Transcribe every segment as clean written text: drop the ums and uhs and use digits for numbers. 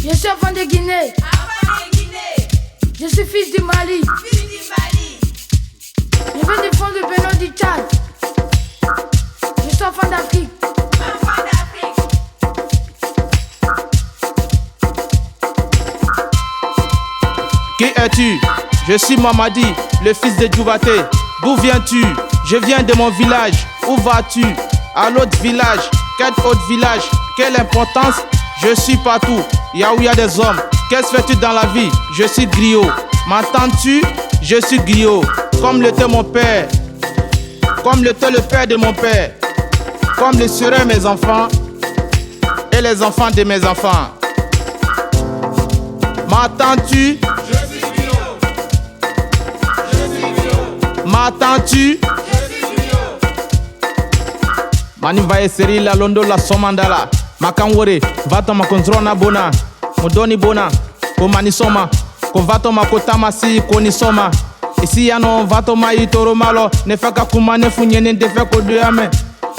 Je suis enfant de Guinée. Je suis fils du Mali. Je viens du fond du Bénin du Tchad. Je suis enfant d'Afrique. Qui es-tu? Je suis Mamadi, le fils de Djoubaté. D'où viens-tu? Je viens de mon village. Où vas-tu? À l'autre village. Quel autre village? Quelle importance? Je suis partout. Y'a où y a des hommes. Qu'est-ce fais-tu dans la vie? Je suis griot. M'entends-tu? Je suis griot. Comme l'était mon père. Comme l'était le père de mon père. Comme le seraient mes enfants. Et les enfants de mes enfants. M'entends-tu? Je suis griot. Je suis griot. M'entends-tu? Je suis griot. Mani va seri la londo la somandala. Makanwore, vato makontrona bona. Modoni bona. Ko mani soma. Ko vato makotama si koni soma. Isi yano vato ma itoro malo. Ne faka kuma ne funyene defe ko duame.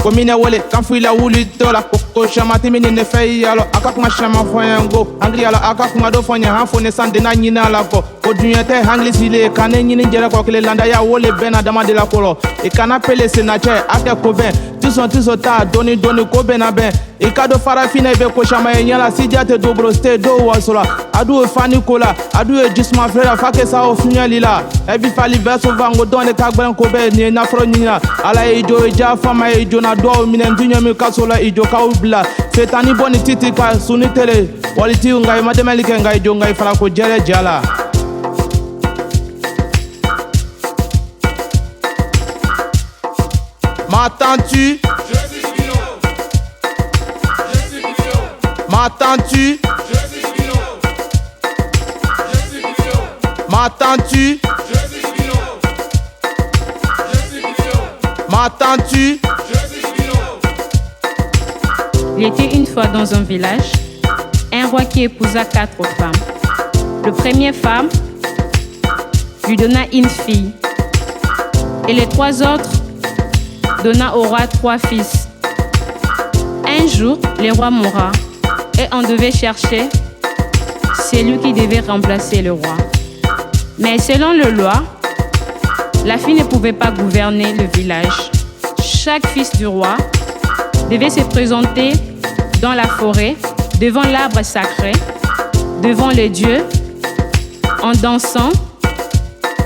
Ko mine wole kan fuila wuli tola. Ko shamati mini ne fei yalo. Aka kuma shama foyengo. Angli yalo aka kuma do fonya hanfo ne sande na nyina la ko. Ko dunyete hangli sile kane nyini jere ko kile landa ya wole bena dama de la kolo. E kana pele senache ake ko ben. Tuso ta doni ko bena ben. E kado farafina be ko shama nyala sidiate do broste do wasola. Adu fani kola, adu jisma frère fake sa o funyalila. E bi fali verso vango donne kagben ko be ni na fro nyina. Ala ijo ja fama ijo na do minen dunya mi kasola ijo ka ubla. Fetani boni titi ka suni tele. Waliti ngai mademelike ngai jo ngai fala ko jere jala. M'entends-tu? Je suis griot. Je suis griot. M'entends-tu? Je suis griot. Je suis griot. M'entends-tu? Je suis griot. Je suis griot. M'entends-tu? Je suis griot. Il était une fois dans un village, un roi qui épousa 4 femmes. Le premier femme lui donna une fille et les 3 autres donna au roi 3 fils. Un jour, le roi mourra et on devait chercher celui qui devait remplacer le roi. Mais selon la loi, la fille ne pouvait pas gouverner le village. Chaque fils du roi devait se présenter dans la forêt, devant l'arbre sacré, devant les dieux, en dansant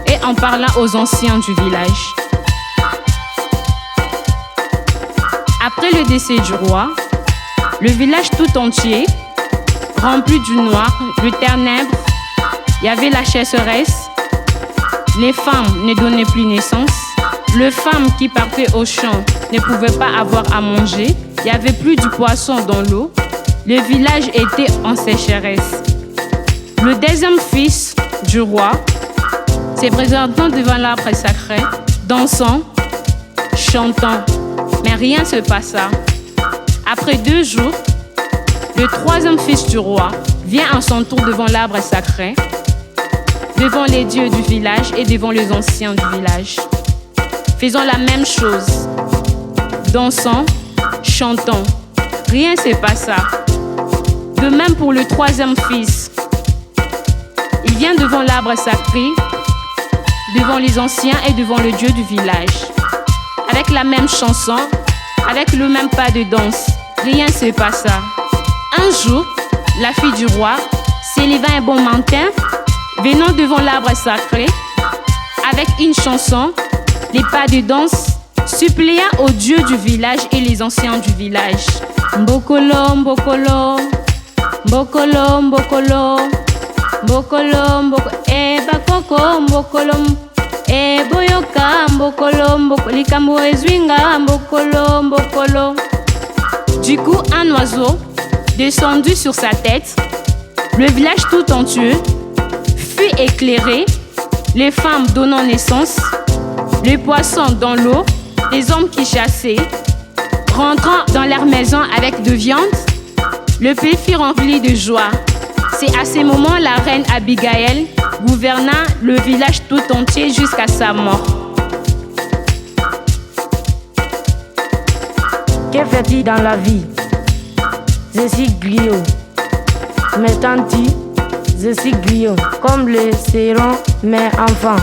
et en parlant aux anciens du village. Après le décès du roi, le village tout entier, rempli du noir, du ténèbres, il y avait la chasseresse, les femmes ne donnaient plus naissance, les femmes qui partaient au champ ne pouvaient pas avoir à manger, il n'y avait plus du poisson dans l'eau, le village était en sécheresse. Le deuxième fils du roi se présentant devant l'arbre sacré, dansant, chantant. Mais rien ne se passa. Après 2 jours, le 3e fils du roi vient à son tour devant l'arbre sacré, devant les dieux du village et devant les anciens du village. Faisant la même chose, dansant, chantant. Rien ne se passa. De même pour le 3e fils. Il vient devant l'arbre sacré, devant les anciens et devant le dieu du village. Avec la même chanson, avec le même pas de danse, rien ne se passa. Un jour, la fille du roi s'éleva un bon matin, venant devant l'arbre sacré, avec une chanson, les pas de danse, supplia au dieu du village et les anciens du village. Mbokolo, mbokolo, mbokolo, mbokolo, mbokolo, mbokolo, bakoko, mbokolo. E boyoka mbokolo mbokolo likambo ezwinga mbokolo mbokolo. Du coup, un oiseau descendu sur sa tête, le village tout entier fut éclairé, les femmes donnant naissance, les poissons dans l'eau, les hommes qui chassaient, rentrant dans leur maison avec de viande, le pays fut rempli de joie. C'est à ce moment la reine Abigail gouverna le village tout entier jusqu'à sa mort. Que fais-tu dans la vie? Je suis griot. mes tantis, je suis Guillaume, comme le seront mes enfants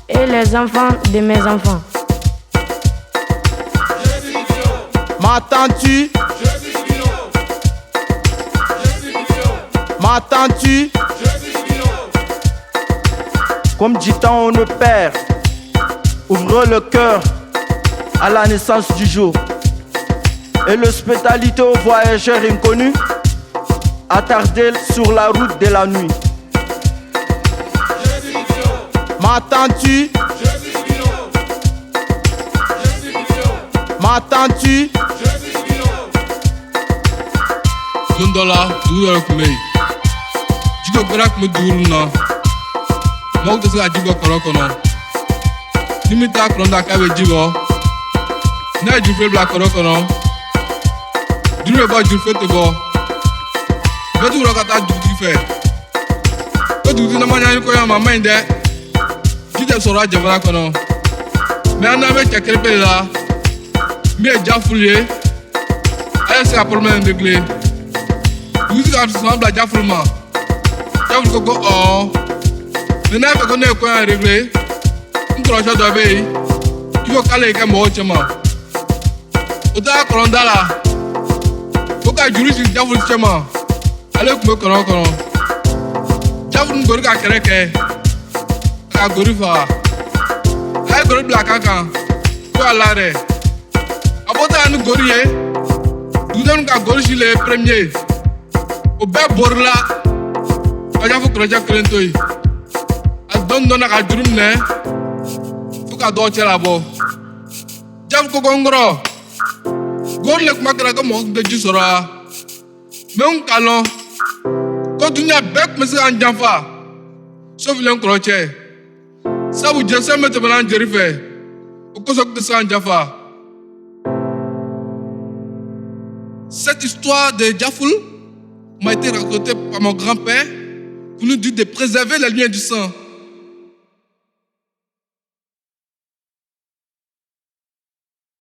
et les enfants de mes enfants. Je suis Guillaume. M'attends-tu? Je suis Guillaume. Je suis Guillaume. M'attends-tu? Je suis Guillaume. Comme dit tant nos pères, ouvrez le cœur à la naissance du jour et l'hospitalité aux voyageurs inconnus attardés sur la route de la nuit. Je suis Guillaume. M'attends-tu? Je suis Guillaume. Je suis Guillaume. M'attends-tu? Je suis Guillaume. Zondola, duura kumei. Jigo gara kume duuru na. Mok tese a jigo koro kono. Nimita kronda kabe jigo. Na jufe bla koro kono. Dure ba jufe te bo. Betu ro kata duti fe. Ko duti na manya ko ya mama inde. Jide soro ajabara kono. Me ana me chekere pe la. Me jafulie. Aye se a problème réglé. Musique ensemble à Jafulma. Jaful Koko oh. Le n'a pas connu quoi à régler. Une tranche d'obéi. Il faut caler comme au chemin. Au tas colonda là. Faut qu'à jurer sur Jaful chemin. Allez comme kono kono. Jaful ngori ka kereke. Ka gori fa. Ay gori black kaka. Ko alare. Abota anu gori ye. Nous ka gori sur les premiers. O bɛɛ borila ka ɲɛfɔ kɔrɔjɛ kelen to yen a dɔɔni dɔɔni ka juru minɛ fo ka dɔw cɛ labɔ jafu ko ko n kɔrɔ gori le kuma kɛra ko mɔgɔ tun tɛ ji sɔrɔ wa mɛ n ka lɔn ko dunuya bɛɛ tun bɛ se k'an janfa sauf le n kɔrɔ cɛ sabu jɛnsɛn bɛ tɛmɛna an jeri fɛ o kosɔn tun tɛ se k'an janfa. Cette histoire de Jaful m'a été racontée par mon grand-père pour nous dire de préserver la lumière du sang.